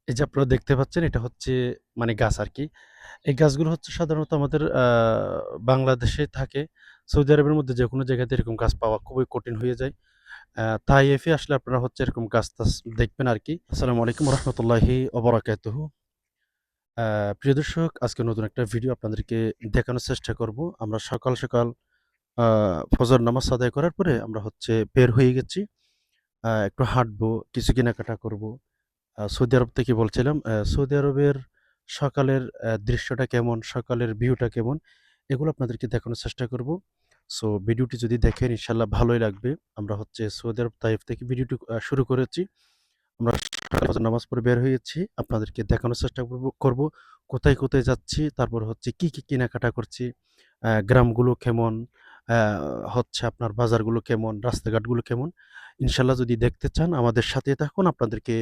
এই যে আপনারা দেখতে পাচ্ছেন এটা হচ্ছে মানে গাছ আরকি। এই গাছগুলো হচ্ছে সাধারণত আমাদের বাংলাদেশে থাকে। সৌদি আরবের মধ্যে যেকোনো জায়গাতে এরকম গাছ পাওয়া খুবই কঠিন হয়ে যায়। তাইফে আসলে আপনারা হচ্ছে এরকম গাছ-টাছ দেখবেন আরকি। আসসালামু আলাইকুম ওয়া রাহমাতুল্লাহি ওয়া বারাকাতুহু। আ প্রিয় দর্শক, আজকে নতুন একটা ভিডিও আপনাদেরকে দেখানোর চেষ্টা করব। আমরা সকাল সকাল আ ফজর নামাজ আদায় করার পরে আমরা হচ্ছে বের হয়ে গেছি। একটু হাঁটবো, কিছু কেনাকাটা করব। সৌদি আরব থেকে বলছিলাম। সৌদি আরবের সকালের দৃশ্যটা কেমন, সকালের ভিউটা কেমন, এগুলো আপনাদেরকে দেখানোর চেষ্টা করব। সো ভিডিওটি যদি দেখেন ইনশাআল্লাহ ভালোই লাগবে। আমরা হচ্ছে সৌদি আরব তাইফ থেকে ভিডিওটি শুরু করেছি। আমরা সকালে ফজর নামাজ পড়ে বের হয়েছি। আপনাদেরকে দেখানোর চেষ্টা করব কোথায় যাচ্ছি, তারপর হচ্ছে কি কেনাকাটা করছি, গ্রামগুলো কেমন, আ হচ্ছে আপনার বাজারগুলো কেমন, রাস্তাঘাটগুলো কেমন। ইনশাআল্লাহ যদি দেখতে চান আমাদের সাথে থাকুন, আপনাদেরকে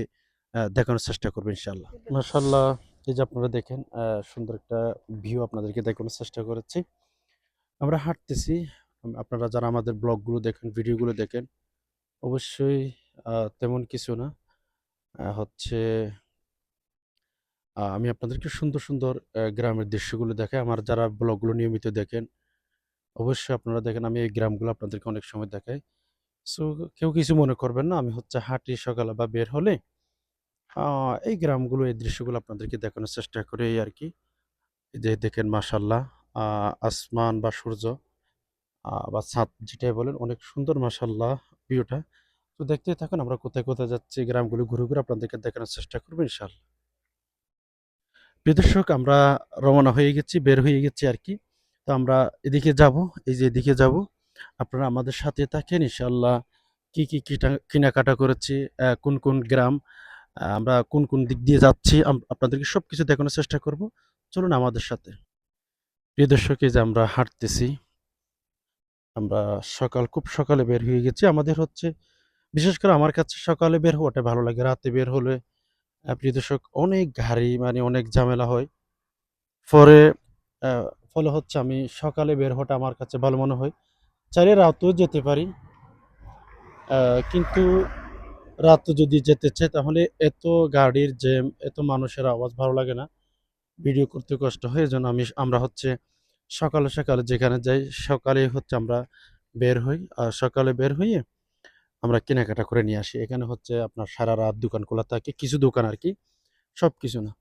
দেখানোর চেষ্টা করব ইনশাআল্লাহ। মাশাআল্লাহ, এই যে আপনারা দেখেন সুন্দর একটা ভিউ আপনাদেরকে দেখানোর চেষ্টা করেছি। আমরা হাঁটতেছি। আপনারা যারা আমাদের ব্লগগুলো দেখেন, ভিডিওগুলো দেখেন, অবশ্যই তেমন কিছু না। হচ্ছে আমি আপনাদেরকে সুন্দর সুন্দর গ্রামের দৃশ্যগুলো দেখাই। আমার যারা ব্লগগুলো নিয়মিত দেখেন, অবশ্যই আপনারা দেখেন আমি এই গ্রামগুলো আপনাদেরকে অনেক সময় দেখাই। সো কেউ কিছু মনে করবেন না। আমি হচ্ছে হাঁটি সকালে বা বের হলে আ এই গ্রামগুলো, এই দৃশ্যগুলো আপনাদেরকে দেখানোর চেষ্টা করি এই আরকি। এই যে দেখেন মাশাআল্লাহ, আ আসমান বা সূর্য বা ছাদ যেটাই বলেন অনেক সুন্দর মাশাআল্লাহ ভিউটা। তো দেখতেই থাকুন আমরা কোথায় যাচ্ছি, গ্রামগুলো ঘুরে আপনাদেরকে দেখানোর চেষ্টা করব ইনশাআল্লাহ। প্রিয় দর্শক, আমরা রওনা হয়ে গেছি, বের হয়ে গেছি আরকি। তো আমরা এদিকে যাবো, এই যে এদিকে যাবো। আপনারা আমাদের সাথে থাকেন ইনশাআল্লাহ। কি কেনাকাটা করেছি, কোন গ্রাম, আমরা কোন দিক দিয়ে যাচ্ছি, আপনাদেরকে সবকিছু দেখানোর চেষ্টা করব। চলুন আমাদের সাথে। প্রিয় দর্শক, এই যে আমরা হাঁটতেছি। আমরা খুব সকালে বের হয়ে গেছি। আমাদের হচ্ছে বিশেষ করে আমার কাছে সকালে বের হওয়াটা ভালো লাগে। রাতে বের হলে প্রিয় দর্শক অনেক গাড়ি, মানে অনেক ঝামেলা হয়। পরে আ ফলে হচ্ছে আমি সকালে বের হওয়াটা আমার কাছে ভালো মনে হয়। চাইলে রাতেও যেতে পারি। আ কিন্তু রাতে যদি যেতে চাই তাহলে এত গাড়ির জ্যাম, এত মানুষের আওয়াজ ভালো লাগে না। ভিডিও করতে কষ্ট হয়। এজন্য আমরা হচ্ছে সকালে যেখানে যাই, সকালেই হচ্ছে আমরা বের হই। সকালে বের হয়ে আমরা কেনাকাটা করে নিয়ে আসি। এখানে হচ্ছে আপনার সারারাত দোকান খোলা থাকে। কিছু দোকান আরকি, সবকিছু না।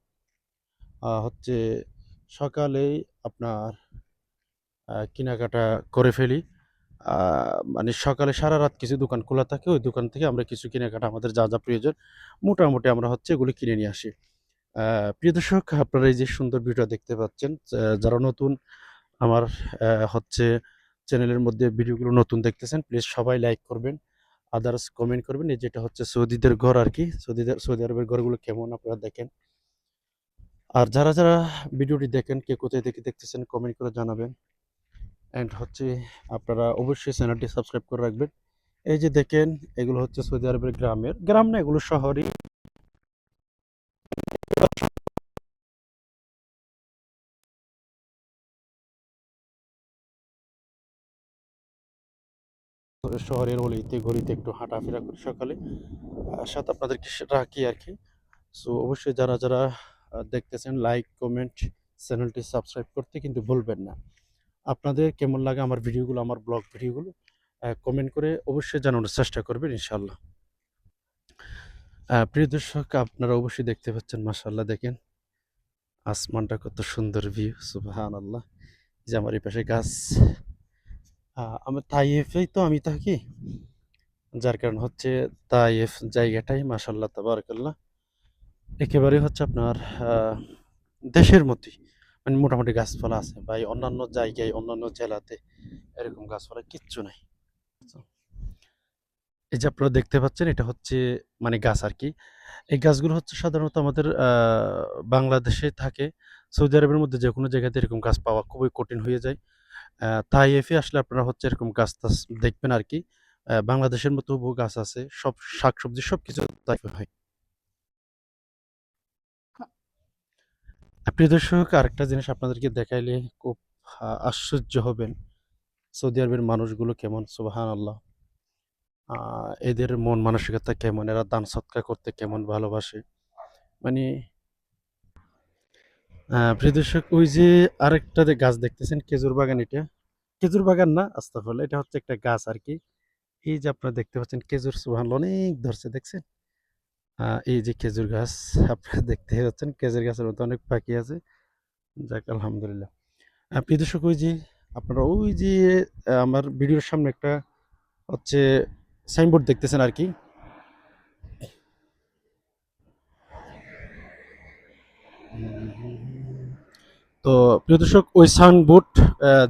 হচ্ছে সকালেই আপনার কেনাকাটা করে ফেলি। আ মানে সকালে সারারাত কিছু দোকান খোলা থাকে। ওই দোকান থেকে আমরা কিছু কেনাকাটা আমাদের যা প্রয়োজন মোটামুটি আমরা হচ্ছে এগুলো কিনে নিয়ে আসি। প্রিয় দর্শক, আপনারা এই যে সুন্দর ভিডিওটা দেখতে পাচ্ছেন, যারা নতুন আমার হচ্ছে চ্যানেলের মধ্যে ভিডিওগুলো নতুন দেখতেছেন, প্লিজ সবাই লাইক করবেন, আদারস কমেন্ট করবেন। এই যেটা হচ্ছে সৌদিদের ঘর আরকি। সৌদি আরবের ঘরগুলো কেমন আপনারা দেখেন। আর যারা ভিডিওটি দেখেন, কে কোথায় থেকে দেখতেছেন কমেন্ট করে জানাবেন। অ্যান্ড হচ্ছে আপনারা অবশ্যই চ্যানেলটি সাবস্ক্রাইব করে রাখবেন। এই যে দেখেন, এগুলো হচ্ছে সৌদি আরবের গ্রাম না, এগুলো শহরই। শহরের অলিতে গলিতে একটু হাঁটাফেরা করি সকালে। সাথে আপনাদেরকে রাখি আরকি। সো অবশ্যই যারা দেখতেছেন লাইক, কমেন্ট, চ্যানেলটি সাবস্ক্রাইব করতে কিন্তু ভুলবেন না। আপনাদের কেমন লাগে আমার ভিডিওগুলো, আমার ব্লগ ভিডিওগুলো কমেন্ট করে অবশ্যই জানানোর চেষ্টা করবেন ইনশাআল্লাহ। প্রিয় দর্শক, আপনারা অবশ্যই দেখতে পাচ্ছেন মাশাআল্লাহ, দেখেন আসমানটা কত সুন্দর ভিউ, সুবহানাল্লাহ। যে আমার এই পাশে গাছ। আমার তাইয়েফেই তো আমি থাকি। যার কারণ হচ্ছে তাইয়েফ জায়গাটাই মাশাআল্লাহ তাবারাকাল্লাহ একেবারেই হচ্ছে আপনার আ দেশের মতোই। মানে মোটামুটি গাছপালা আছে ভাই। অন্যান্য জায়গায়, অন্যান্য জেলাতে এরকম গাছপালা কিচ্ছু নাই। এই যে আপনারা দেখতে পাচ্ছেন এটা হচ্ছে মানে গাছ আরকি। এই গাছগুলো হচ্ছে সাধারণত আমাদের বাংলাদেশে থাকে। সৌদি আরবের মধ্যে যেকোনো জায়গাতে এরকম গাছ পাওয়া খুবই কঠিন হয়ে যায়। তাইয়েফে আসলে আপনারা হচ্ছে এরকম গাছ-টাছ দেখবেন আরকি। বাংলাদেশের মতো হুবহু গাছ আছে। সব শাকসবজি সবকিছু তাইফে হয়। প্রিয় দর্শক, আরেকটা জিনিস আপনাদেরকে দেখাইলে খুব আশ্চর্য হবেন। সৌদি আরবের মানুষগুলো কেমন, সুবহানাল্লাহ। আ এদের মন মানসিকতা কেমন, এরা দান সদকা করতে কেমন ভালোবাসে। মানে প্রিয় দর্শক, ওই যে আরেকটা যে গাছ দেখতেছেন খেজুর বাগান, এটা খেজুর বাগান না, আস্তাগফিরুল্লাহ, এটা হচ্ছে একটা গাছ আর কি। এই যে আপনারা দেখতে পাচ্ছেন খেজুর, সুবহানাল্লাহ, অনেক ধরছে দেখছেন। এই যে খেজুর গাছ আপনারা দেখতে পাচ্ছেন, খেজুর গাছের মধ্যে অনেক পাখি আছে। যাক আলহামদুলিল্লাহ। প্রিয় দর্শক, ওই যে আপনারা ওই যে আমার ভিডিওর সামনে একটা হচ্ছে সাইনবোর্ড দেখতেছেন আর কি। তো প্রিয় দর্শক, ওই সাইনবোর্ড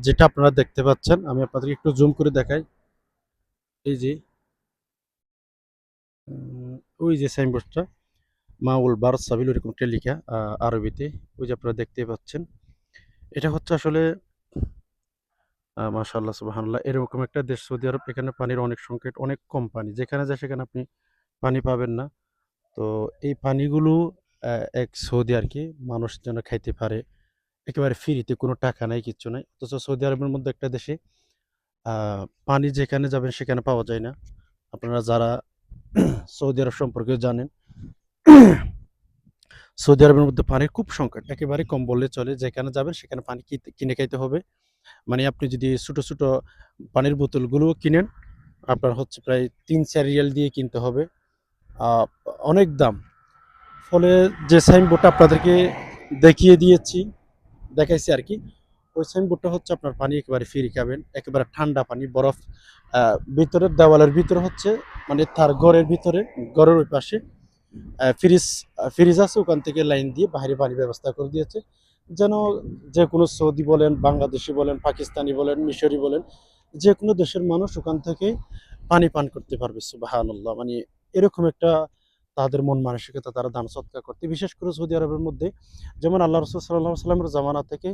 যেটা আপনারা দেখতে পাচ্ছেন, আমি আপনাদেরকে একটু জুম করে দেখাই। এই যে উম, ওই যে সাইনবোর্ডটা মাউল বার সাবিল এরকম একটা লেখা আরবিতে, ওই যে আপনারা দেখতে পাচ্ছেন। এটা হচ্ছে আসলে মাশাআল্লাহ সুবহানাল্লাহ, এরকম একটা দেশ সৌদি আরব। এখানে পানির অনেক সংকট, অনেক কম পানি, যেখানে যায় সেখানে আপনি পানি পাবেন না। তো এই পানিগুলো এক সৌদি আর কি মানুষ যেন খাইতে পারে একেবারে ফ্রিতে, কোনো টাকা নাই, কিচ্ছু নাই। অথচ সৌদি আরবের মধ্যে একটা দেশে পানি যেখানে যাবেন সেখানে পাওয়া যায় না। আপনারা যারা সৌদি আরব সম্পর্কে জানেন, সৌদি আরবের মধ্যে পানির খুব সংকট, একেবারে কম বললে চলে। যেখানে যাবেন সেখানে পানি কিনে খাইতে হবে। মানে আপনি যদি ছোট ছোট পানির বোতলগুলো কিনেন, আপনার হচ্ছে প্রায় 3-4 রিয়াল দিয়ে কিনতে হবে। আহ, অনেক দাম। ফলে যে সাইনবোর্ডটা আপনাদেরকে দেখিয়ে দিয়েছি, দেখাইছি আর কি, ওই সাইনবোর্ডটা হচ্ছে আপনার পানি একেবারে ফ্রি খাবেন, একেবারে ঠান্ডা পানি, বরফ। ভিতরের দেওয়ালের ভিতরে হচ্ছে, মানে তার ঘরের ভিতরে, ঘরের ওই পাশে ফ্রিজ, ফ্রিজ আছে, ওখান থেকে লাইন দিয়ে বাইরে পানি ব্যবস্থা করে দিয়েছে, যেন যে কোনো সৌদি বলেন, বাংলাদেশি বলেন, পাকিস্তানি বলেন, মিশরি বলেন, যে কোনো দেশের মানুষ ওখান থেকে পানি পান করতে পারবে। সুবহানাল্লাহ, মানে এরকম একটা তাদের মন মানসিকতা, তারা দান সৎকার করতে, বিশেষ করে সৌদি আরবের মধ্যে, যেমন আল্লাহ রসুল সাল্লাহ সাল্লামের জামানা থেকে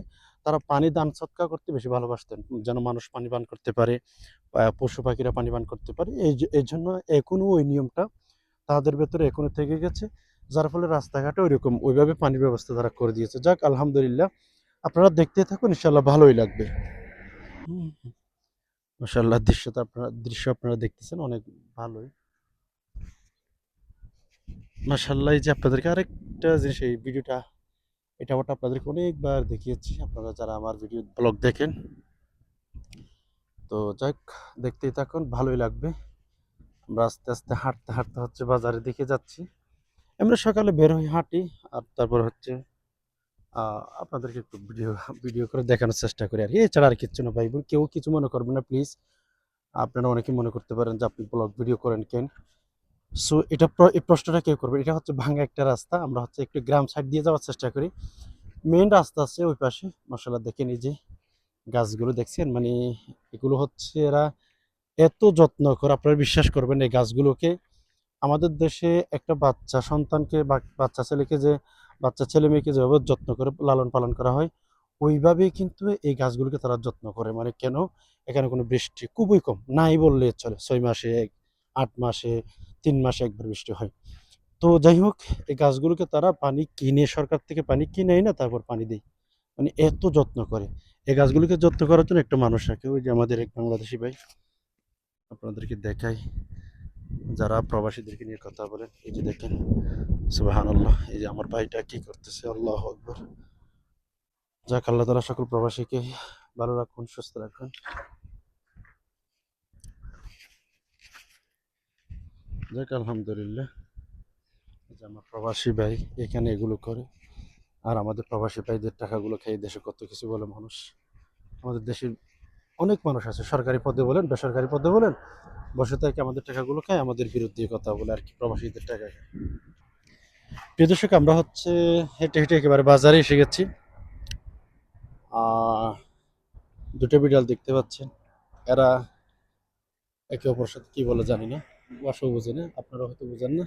তারা পানি দান সৎকার করতে বেশি ভালোবাসতেন, যেন মানুষ পানি পান করতে পারে, পশু পাখিরা পানি পান করতে পারে। এই জন্য এখনো ওই নিয়মটা তাদের ভেতরে এখনো থেকে গেছে, যার ফলে রাস্তাঘাটে ওইরকম ওইভাবে পানির ব্যবস্থা তারা করে দিয়েছে। যাক আলহামদুলিল্লাহ, আপনারা দেখতে থাকুন, ইনশাল্লাহ ভালোই লাগবে। মাশাআল্লাহ, দৃশ্য আপনারা দেখতেছেন অনেক ভালোই। মাশাআল্লাহ, এই যে আপনাদেরকে আরেকটা জিনিস, এই ভিডিওটা, এটা ওটা আপনাদেরকে অনেকবার দেখিয়েছি, আপনারা যারা আমার ভিডিও ব্লগ দেখেন। তো যাক, দেখতেই থাকুন, ভালোই লাগবে। আমরা আস্তে আস্তে হাঁটতে হাঁটতে হচ্ছে বাজারের দিকে যাচ্ছি। আমরা সকালে বের হই, হাঁটি, আর তারপর হচ্ছে আপনাদেরকে একটু ভিডিও ভিডিও করে দেখানোর চেষ্টা করি আর কি। এছাড়া আর কিচ্ছু না ভাই বোন, কেউ কিছু মনে করবেন না প্লিজ। আপনারা অনেকে মনে করতে পারেন যে আপনি ব্লগ ভিডিও করেন কেন। সো এটা এই প্রশ্নটা কেউ করবে, এটা হচ্ছে ভাঙা একটা রাস্তা, আমরা হচ্ছে একটু গ্রাম সাইড দিয়ে যাওয়ার চেষ্টা করি। মেইন রাস্তা আছে ওই পাশে। মাশাআল্লাহ, দেখেন এই যে গাছগুলো দেখছেন, মানে এগুলো হচ্ছে এরা এত যত্ন করে, আপনারা বিশ্বাস করবেন এই গাছগুলোকে। আমাদের দেশে একটা বাচ্চা সন্তানকে বা বাচ্চা ছেলেকে যে, বাচ্চা ছেলে মেয়েকে যেভাবে যত্ন করে লালন পালন করা হয়, ওইভাবেই কিন্তু এই গাছগুলোকে তারা যত্ন করে। মানে কেন, এখানে কোনো বৃষ্টি খুবই কম, নাই বললে চলে, 6 মাসে 8 মাসে 3 মাসে একবার বৃষ্টি হয়। তো যাই হোক, এই গাছগুলোকে তারা পানি কিনে, সরকার থেকে পানি কিনে না, তারপর পানি দেয়। মানে এত যত্ন করে। এই গাছগুলোকে যত্ন করার জন্য একটা মানুষ রাখে, ওই যে আমাদের এক বাংলাদেশি ভাই, আপনাদেরকে দেখাই, যারা প্রবাসীদেরকে নিয়ে কথা বলেন, এই যে দেখেন, সুবহানাল্লাহ, এই যে আমার ভাইটা কি করতেছে, আল্লাহু আকবার। যাক, আল্লাহ তাআলা সকল প্রবাসীকে ভালো রাখুন, সুস্থ রাখুন। যাক আলহামদুলিল্লাহ, এই যে আমার প্রবাসী ভাই এখানে এগুলো করে। আর আমাদের প্রবাসী ভাইদের টাকাগুলো খেয়ে দেশে কত কিছু বলে মানুষ। আমাদের দেশের অনেক মানুষ আছে, সরকারি পদে বলেন, বেসরকারি পদে বলেন, বসে থেকে আমাদের টাকাগুলো খায়, আমাদের বিরুদ্ধে কথা বলে আর কি, প্রবাসীদের টাকা খায়। প্রিয় দর্শক, আমরা হচ্ছে হেঁটে হেঁটে একেবারে বাজারে এসে গেছি। আহ দুটো বিড়াল দেখতে পাচ্ছেন, এরা একে অপরের সাথে কি বলে জানি না, বাসাও বুঝি না, আপনারা হয়তো বুঝেন না।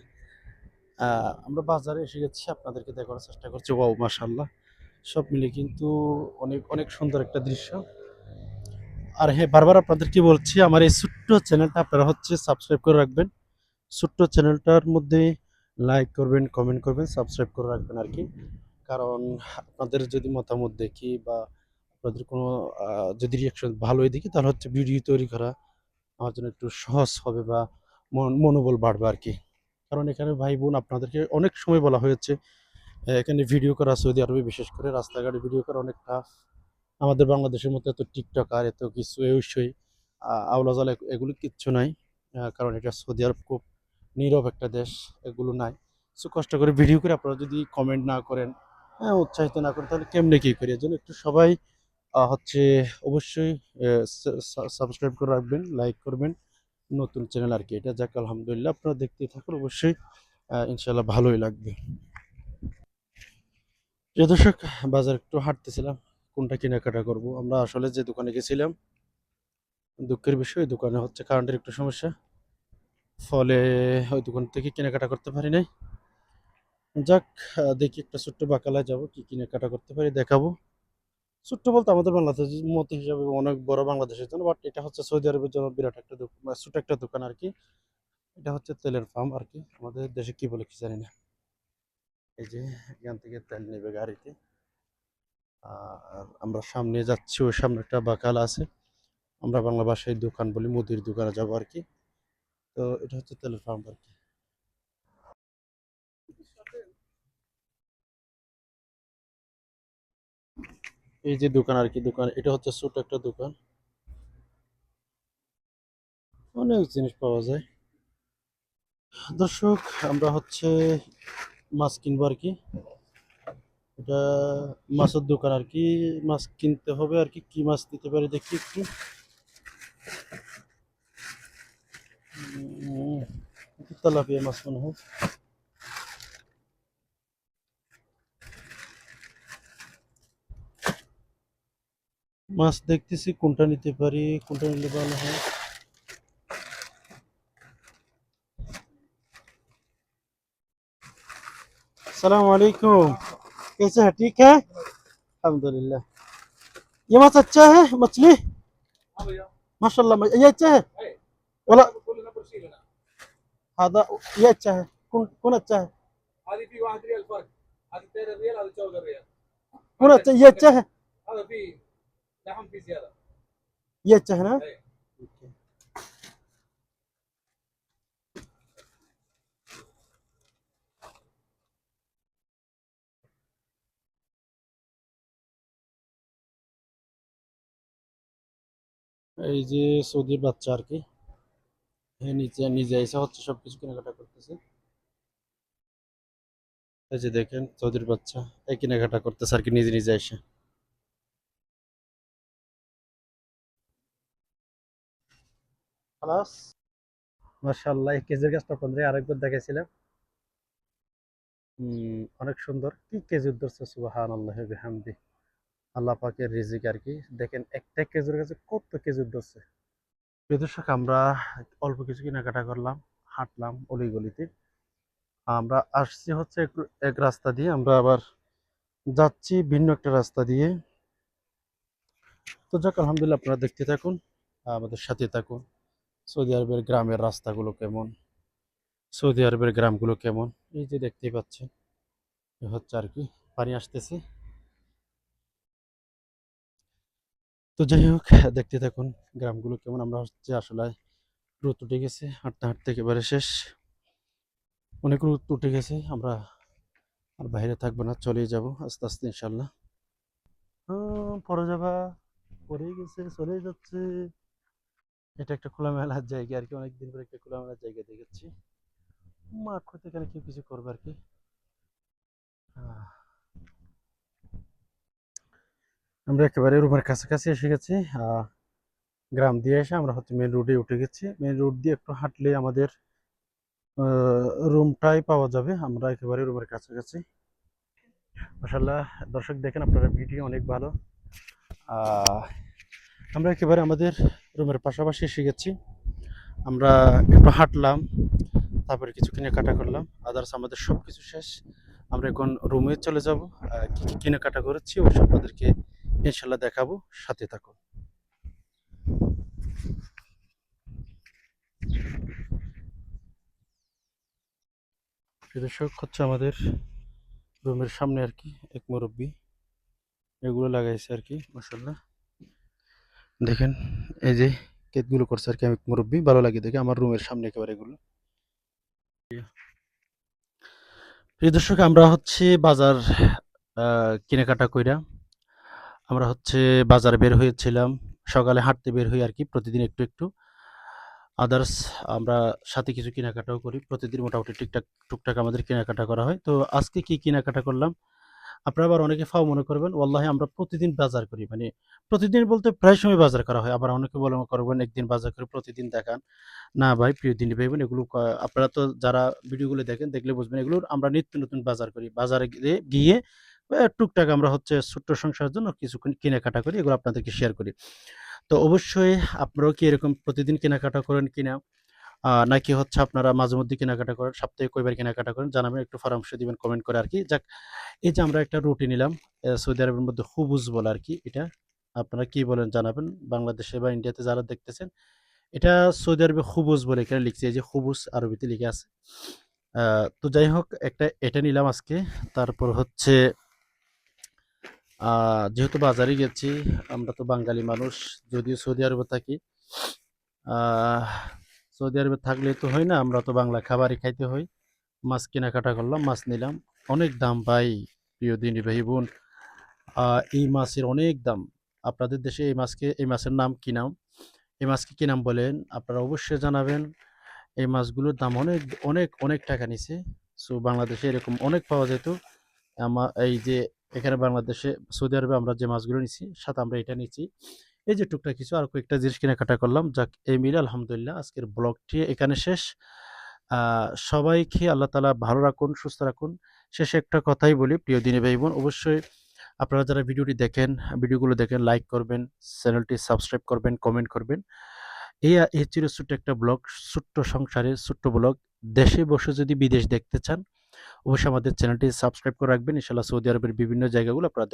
আমরা বাজারে এসে গেছি, আপনাদেরকে দেখানোর চেষ্টা করছি। ওয়াও মাশাআল্লাহ, সব মিলে কিন্তু অনেক অনেক সুন্দর একটা দৃশ্য। আর হ্যাঁ, বারবার আপনাদেরকে বলছি, আমার এই ছোট্ট চ্যানেলটা আপনারা হচ্ছে সাবস্ক্রাইব করে রাখবেন। ছোট্ট চ্যানেলটার মধ্যে লাইক করবেন, কমেন্ট করবেন, সাবস্ক্রাইব করে রাখবেন আর কি। কারণ আপনাদের যদি মতামত দেখি বা আপনাদের কোনো যদি রিয়াকশন ভালোই দেখি, তাহলে হচ্ছে ভিডিও তৈরি করা আমার জন্য একটু সহজ হবে, বা মনোবল বাড়বে আর কি। কারণ এখানে ভাই বোন আপনাদেরকে অনেক সময় বলা হয়েছে এখানে ভিডিও করা সৌদি আরবে বিশেষ করে রাস্তাঘাটে ভিডিও করা অনেক টাফ। আমাদের বাংলাদেশের মতো এত টিকটক আর এত কিছু অবশ্যই আওলা জল এগুলো কিচ্ছু নাই। কারণ এটা সৌদি আরব খুব নীরব একটা দেশ, এগুলো নাই। সো কষ্ট করে ভিডিও করে আপনারা যদি কমেন্ট না করেন, হ্যাঁ উৎসাহিত না করেন, তাহলে কেমনে কী করি? এর জন্য একটু সবাই হচ্ছে অবশ্যই সাবস্ক্রাইব করে রাখবেন, লাইক করবেন। নতুন চ্যানেল আর কি এটা, যাক আলহামদুলিল্লাহ আপনারা দেখতেই থাকুন, অবশ্যই ইনশাল্লাহ ভালোই লাগবে। প্রিয় দর্শক, বাজার একটু হাঁটতেছিলাম, কোনটা কেনাকাটা করব। আমরা আসলে যে দোকানে গেছিলাম, দুঃখের বিষয় ওই দোকানে হচ্ছে কারেন্টের একটু সমস্যা, ফলে ওই দোকান থেকে কেনাকাটা করতে পারি নাই। যাক, দেখি একটা ছোট্ট বাকালায় যাব, কি কেনাকাটা করতে পারি দেখাবো। ছোট্ট বলতে আমাদের বাংলাদেশের মতো হিসাবে অনেক বড় বাংলাদেশের জন্য, বাট এটা হচ্ছে সৌদি আরবের জন্য বিরাট একটা দোকান, ছোট একটা দোকান আর কি। এটা হচ্ছে তেলের পাম্প আর কি, আমাদের দেশে কি বলে কি জানি না। এই যে এখান থেকে তেল নেবে গাড়িতে, আর আমরা সামনে যাচ্ছি, ওই সামনে একটা বাকাল আছে, আমরা বাংলা ভাষায় দোকান বলি, মুদির দোকানে যাবো আর কি। তো এটা হচ্ছে তেলের পাম্প আর কি। এই যে দোকান আর কি, দোকান এটা হচ্ছে ছোট একটা দোকান, অনেক জিনিস পাওয়া যায়। দর্শক, আমরা হচ্ছে মাছ কিনবো আর কি। এটা মাছের দোকান আর কি, মাছ কিনতে হবে আর কি। কি মাছ দিতে পারি দেখি একটু। উম, তেলাপিয়া মাছ মনে হয়। মাছ দেখতেছি কোনটা নিতে পারি, কোনটা নিলে ভালো হয়। अस्सलाम वालेकुम, कैसे है? ठीक है अल्हम्दुलिल्लाह। ये माछ अच्छा है मछली? माशाल्लाह, ये अच्छा है वला? هذا ये अच्छा है, कौन कौन अच्छा है? هذه في 1 ريال فرق، هذه 13 ريال، هذه 14 ريال। कौन अच्छा, ये अच्छा है? هذا في لحم في زياده, ये अच्छा है ना? এই যে সৌদির বাচ্চা আর কি, হ্যাঁ নিচে নিজে এসে হচ্ছে সবকিছু কেনাকাটা করতেছে। এই যে দেখেন সৌদির বাচ্চা এই কেনাকাটা করতেছে আর কি, নিজে নিজে এসে। খালাস, মাশাআল্লাহ, এই কেজের গাছটা আপনাদের আরেকবার দেখেছিলাম। অনেক সুন্দর, কি খেজুর ধরছে, সুবহানাল্লাহ বিহামদি। আল্লাহ পাকের রিজিক আর কি। দেখেন একটা খেজুর গাছে কত খেজুর ধরছে। প্রিয় দর্শক, আমরা অল্প কিছু কেনাকাটা করলাম, হাঁটলাম অলিগলিতে। আমরা আসছি হচ্ছে এক রাস্তা দিয়ে, আমরা আবার যাচ্ছি ভিন্ন একটা রাস্তা দিয়ে। তো যাক আলহামদুলিল্লাহ, আপনারা দেখতে থাকুন, আমাদের সাথে থাকুন। সৌদি আরবের গ্রামের রাস্তাগুলো কেমন, সৌদি আরবের গ্রামগুলো কেমন, এই যে দেখতেই পাচ্ছেন, এ হচ্ছে আর কি পানি আসতেছে। তো যাই হোক, দেখতে থাকুন গ্রামগুলো কেমন। আমরা হচ্ছে আসলে রোদ উঠে গেছে, হাঁটতে হাঁটতে একেবারে শেষ, অনেক রোদ উঠে গেছে। আমরা আর বাইরে থাকবো না, চলে যাব আস্তে আস্তে ইনশাল্লাহ। পরে যাবা, পরেই গেছে, চলে যাচ্ছে। এটা একটা খোলামেলার জায়গা আর কি, অনেকদিন পরে একটা খোলামেলার জায়গা দেখেছি। মাঠ হতে এখানে কেউ কিছু করবে আর কি। আহ, আমরা একেবারে রুমের কাছাকাছি এসে গেছি। গ্রাম দিয়ে এসে আমরা হচ্ছে মেন রোডে উঠে গেছি। মেন রোড দিয়ে একটু হাঁটলে আমাদের রুমটাই পাওয়া যাবে। আমরা একেবারে রুমের কাছাকাছি। মাশাআল্লাহ, দর্শক দেখেন আপনারা ভিডিও অনেক ভালো। আহ, আমরা একেবারে আমাদের রুমের পাশাপাশি এসে গেছি। আমরা একটু হাঁটলাম, তারপরে কিছু কেনাকাটা করলাম, আদার্স আমাদের সব কিছু শেষ। আমরা এখন রুমে চলে যাব। কি কি কেনাকাটা করেছি অবশ্যই আপনাদেরকে ইনশাল্লাহ দেখাবো, সাথে থাকুন। দর্শক, হচ্ছে আমাদের রুমের সামনে আর কি এক মুরব্বি এগুলো লাগাইছে আর কি, মাশাল্লাহ। দেখেন এই যে ক্ষেতগুলো করছে আর কি, আমি মুরব্বি ভালো লাগে দেখে, আমার রুমের সামনে একেবারে এগুলো। প্রিয় দর্শক, আমরা হচ্ছে বাজার কেনাকাটা কইরা আমরা হচ্ছে বাজারে বের হয়েছিলাম। সকালে হাঁটতে বের হই আরকি প্রতিদিন একটু, একটু। আদার্স আমরা সাথে কিছু কেনাকাটাও করি। প্রতিদিন মোটামুটি টুকটাক আমাদের কেনাকাটা করা হয়। তো আজকে কি কেনাকাটা করলাম? আপনারা আবার অনেকে ফাও মনে করবেন, ওয়াল্লাহি আমরা প্রতিদিন বাজার করি। মানে প্রতিদিন বলতে প্রায় সময় বাজার করা হয়। আবার অনেকে করবেন একদিন বাজার করে প্রতিদিন দেখান। না ভাই, প্রিয় দিনী ভাই-বোন, এগুলো আপনারা তো যারা ভিডিওগুলো দেখেন দেখলে বুঝবেন এগুলোর আমরা নিত্য নতুন বাজার করি। বাজারে গিয়ে টুকটাক আমরা হচ্ছে ছোট্ট সংসারের জন্য কিছু কেনাকাটা করি। এগুলো আপনাদেরকে শেয়ার করি। তো অবশ্যই আপনারাও কি এরকম প্রতিদিন কেনাকাটা করেন কিনা? নাকি হচ্ছে আপনারা মাঝেমধ্যে কেনাকাটা করেন, সপ্তাহে কয়বার কেনাকাটা করেন জানাবেন, একটু পরামর্শ দিবেন কমেন্ট করে আরকি। যাক, এই যে আমরা একটা রুটি নিলাম, সৌদি আরবের মধ্যে খুবুজ বলে আরকি এটা। আপনারা কি বলেন জানাবেন। বাংলাদেশে বা ইন্ডিয়াতে যারা দেখতেছেন, এটা সৌদি আরবে খুবুজ বলে এখানে লিখছে। এই যে খুবুজ আরবিতে লিখে আছে। আ তো যাই হোক, এটা নিলাম আজকে। তারপর হচ্ছে আ যেহেতু বাজারে গেছি, আমরা তো বাঙালি মানুষ, যদিও সৌদি আরবে থাকি। আহ সৌদি আরবে থাকলে তো হয় না, আমরা তো বাংলা খাবারই খাইতে হয়। মাছ কেনাকাটা করলাম, মাছ নিলাম। অনেক দাম ভাই, প্রিয় দিনী ভাই বোন। এই মাছের অনেক দাম। আপনাদের দেশে এই মাছের নাম কি নাম? এই মাছকে কি নাম বলেন? আপনারা অবশ্যই জানাবেন। এই মাছগুলোর দাম অনেক, অনেক, অনেক টাকা নিছে। সো বাংলাদেশে এরকম অনেক পাওয়া যেত। এই যে এখানে বাংলাদেশে সৌদি আরবে আমরা যে মাছগুলো নিছি, সাথে আমরা এটা নিচ্ছি। এই যে টুকটাক কিছু আর কয়েকটা জিনিস কেনাকাটা করলাম। যাক, এই মিলে আলহামদুলিল্লাহ আজকের ব্লগটি এখানে শেষ। আ সবাইকে আল্লাহ তাআলা ভালো রাখুন, সুস্থ রাখুন। শেষে একটা কথাই বলি, প্রিয় দিনী ভাই-বোন, অবশ্যই আপনারা যারা ভিডিওগুলো দেখেন, লাইক করবেন, চ্যানেলটি সাবস্ক্রাইব করবেন, কমেন্ট করবেন। এই ছিল ছোট্ট একটা ব্লগ, ছোট্ট সংসারের ছোট্ট ব্লগ। দেশে বসে যদি বিদেশ দেখতে চান, অবশ্যই আমাদের চ্যানেলটি সাবস্ক্রাইব করে রাখবেন। ইনশাআল্লাহ সৌদি আরবের বিভিন্ন জায়গাগুলো আপনারা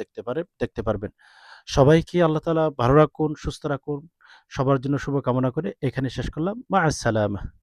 দেখতে পারবেন। সবাইকে আল্লাহ তাআলা ভালো রাখুন, সুস্থ রাখুন। সবার জন্য শুভকামনা করে এখানে শেষ করলাম। মা আসসালামা।